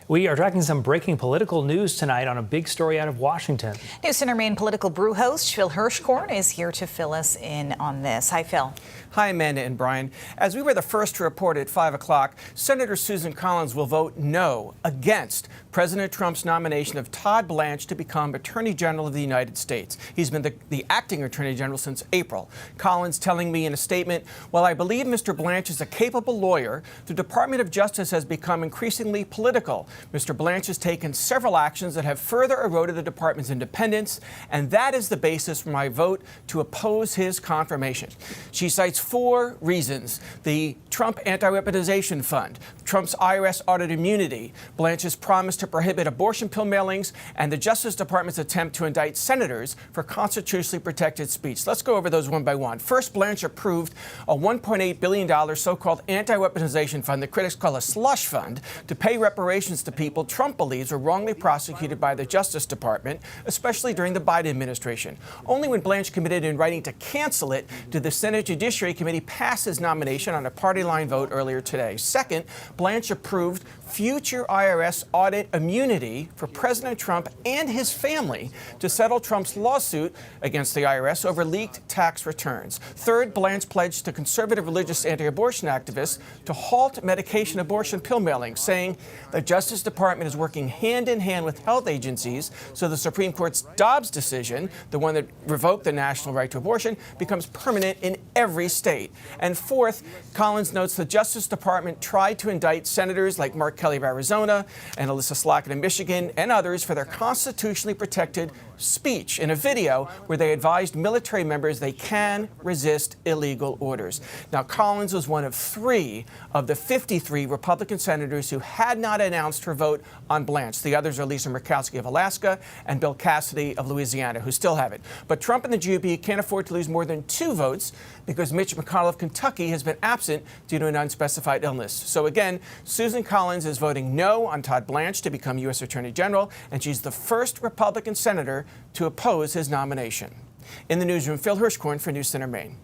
We are tracking some breaking political news tonight on a big story out of Washington. News Center Maine political brew host Phil Hirschkorn is here to fill us in on this. Hi, Phil. Hi, Amanda and Brian. As we were the first to report at 5 o'clock, Senator Susan Collins will vote no against President Trump's nomination of Todd Blanche to become Attorney General of the United States. He's been the acting Attorney General since April. Collins telling me in a statement, "While I believe Mr. Blanche is a capable lawyer, the Department of Justice has become increasingly political. Mr. Blanche has taken several actions that have further eroded the department's independence, and that is the basis for my vote to oppose his confirmation." She cites 4 reasons: the Trump anti-weaponization fund, Trump's IRS audit immunity, Blanche's promise to prohibit abortion pill mailings, and the Justice Department's attempt to indict senators for constitutionally protected speech. Let's go over those one by one. First, Blanche approved a $1.8 billion so-called anti-weaponization fund that critics call a slush fund to pay reparations to people Trump believes were wrongly prosecuted by the Justice Department, especially during the Biden administration. Only when Blanche committed in writing to cancel it did the Senate Judiciary Committee pass his nomination on a party line vote earlier today. Second, Blanche approved future IRS audit immunity for President Trump and his family to settle Trump's lawsuit against the IRS over leaked tax returns. Third, Blanche pledged to conservative religious anti-abortion activists to halt medication abortion pill mailings, saying the Justice Department is working hand in hand with health agencies so the Supreme Court's Dobbs decision, the one that revoked the national right to abortion, becomes permanent in every state. And fourth, Collins notes the Justice Department tried to indict senators like Mark Kelly of Arizona and Alyssa Slackett of Michigan and others for their constitutionally protected speech in a video where they advised military members they can resist illegal orders. Now, Collins was one of 3 of the 53 Republican senators who had not announced her vote on Blanche. The others are Lisa Murkowski of Alaska and Bill Cassidy of Louisiana, who still have it. But Trump and the GOP can't afford to lose more than 2 votes because Mitch McConnell of Kentucky has been absent due to an unspecified illness. So again, Susan Collins is voting no on Todd Blanche to become U.S. Attorney General, and she's the first Republican senator to oppose his nomination. In the newsroom, Phil Hirschkorn for News Center Maine.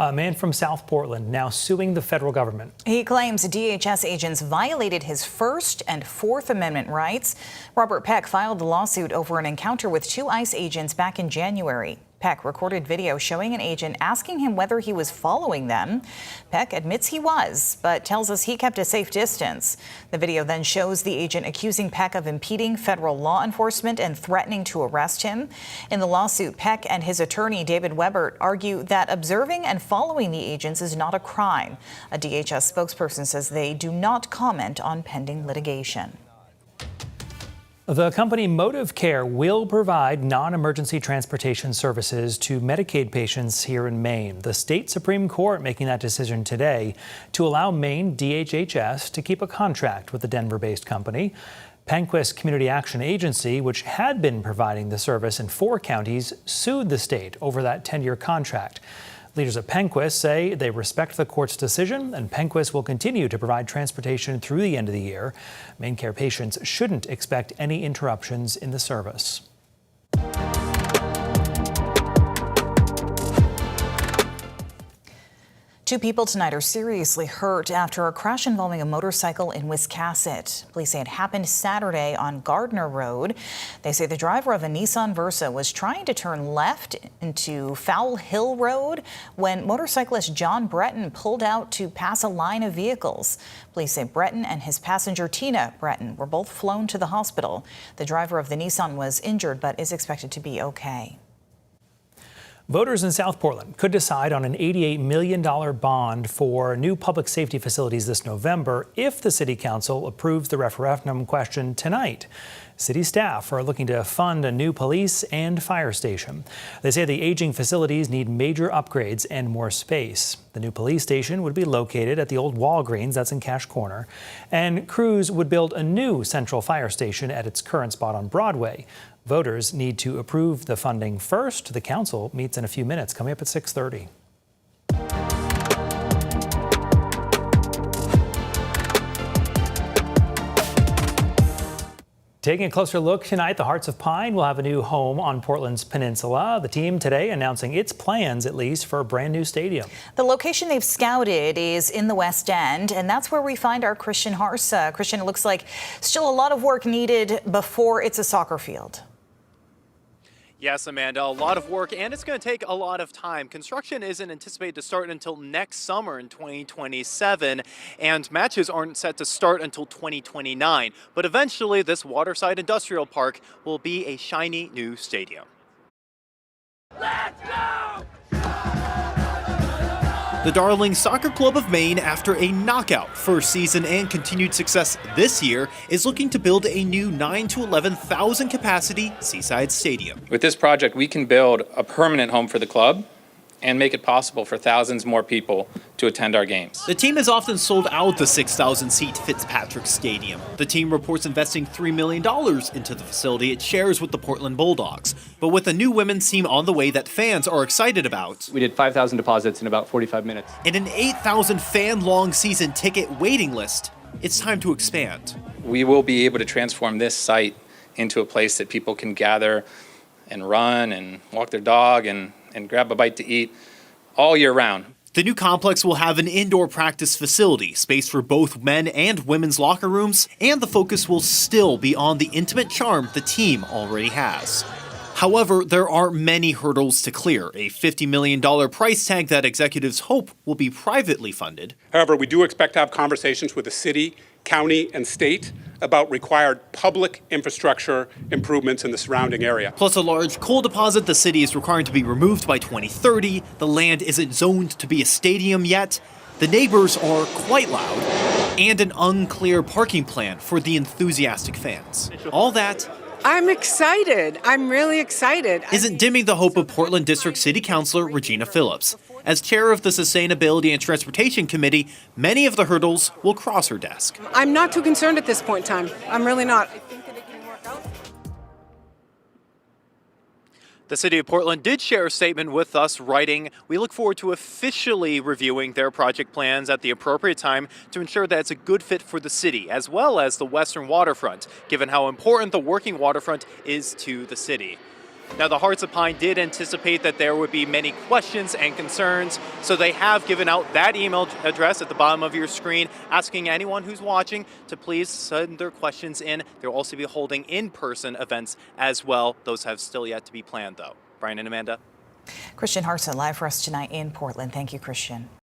A man from South Portland now suing the federal government. He claims DHS agents violated his First and Fourth Amendment rights. Robert Peck filed the lawsuit over an encounter with 2 ICE agents back in January. Peck recorded video showing an agent asking him whether he was following them. Peck admits he was, but tells us he kept a safe distance. The video then shows the agent accusing Peck of impeding federal law enforcement and threatening to arrest him. In the lawsuit, Peck and his attorney, David Webert, argue that observing and following the agents is not a crime. A DHS spokesperson says they do not comment on pending litigation. The company Motive Care will provide non-emergency transportation services to Medicaid patients here in Maine. The state Supreme Court making that decision today to allow Maine DHHS to keep a contract with the Denver-based company. Penquist Community Action Agency, which had been providing the service in 4 counties, sued the state over that 10-year contract. Leaders at Penquist say they respect the court's decision, and Penquist will continue to provide transportation through the end of the year. Maine Care patients shouldn't expect any interruptions in the service. 2 people tonight are seriously hurt after a crash involving a motorcycle in Wiscasset. Police say it happened Saturday on Gardner Road. They say the driver of a Nissan Versa was trying to turn left into Fowl Hill Road when motorcyclist John Breton pulled out to pass a line of vehicles. Police say Breton and his passenger Tina Breton were both flown to the hospital. The driver of the Nissan was injured but is expected to be okay. Voters in South Portland could decide on an $88 million bond for new public safety facilities this November if the City Council approves the referendum question tonight. City staff are looking to fund a new police and fire station. They say the aging facilities need major upgrades and more space. The new police station would be located at the old Walgreens, that's in Cache Corner, and crews would build a new central fire station at its current spot on Broadway. Voters need to approve the funding first. The council meets in a few minutes, coming up at 6:30. Taking a closer look tonight, the Hearts of Pine will have a new home on Portland's peninsula. The team today announcing its plans, at least, for a brand new stadium. The location they've scouted is in the West End, and that's where we find our Christian Harsa. Christian, it looks like still a lot of work needed before it's a soccer field. Yes, Amanda, a lot of work, and it's going to take a lot of time. Construction isn't anticipated to start until next summer in 2027, and matches aren't set to start until 2029. But eventually, this waterside industrial park will be a shiny new stadium. Let's go! The Darling Soccer Club of Maine, after a knockout first season and continued success this year, is looking to build a new 9,000 to 11,000 capacity seaside stadium. With this project, we can build a permanent home for the club and make it possible for thousands more people to attend our games. The team has often sold out the 6,000-seat Fitzpatrick Stadium. The team reports investing $3 million into the facility it shares with the Portland Bulldogs. But with a new women's team on the way that fans are excited about, we did 5,000 deposits in about 45 minutes. And an 8,000 fan-long season ticket waiting list, it's time to expand. We will be able to transform this site into a place that people can gather and run and walk their dog and grab a bite to eat all year round. The new complex will have an indoor practice facility, space for both men and women's locker rooms, and the focus will still be on the intimate charm the team already has. However, there are many hurdles to clear, a $50 million price tag that executives hope will be privately funded. However, we do expect to have conversations with the city, county, and state about required public infrastructure improvements in the surrounding area. Plus a large coal deposit the city is requiring to be removed by 2030. The land isn't zoned to be a stadium yet. The neighbors are quite loud. And an unclear parking plan for the enthusiastic fans. All that I'm excited. I'm really excited. Isn't dimming the hope of Portland District City Councilor Regina Phillips. As chair of the Sustainability and Transportation Committee, many of the hurdles will cross her desk. I'm not too concerned at this point in time. I'm really not. The City of Portland did share a statement with us, writing, "We look forward to officially reviewing their project plans at the appropriate time to ensure that it's a good fit for the city, as well as the western waterfront, given how important the working waterfront is to the city." Now, the Hearts of Pine did anticipate that there would be many questions and concerns, so they have given out that email address at the bottom of your screen, asking anyone who's watching to please send their questions in. They'll also be holding in-person events as well. Those have still yet to be planned, though. Brian and Amanda. Christian Harsa live for us tonight in Portland. Thank you, Christian.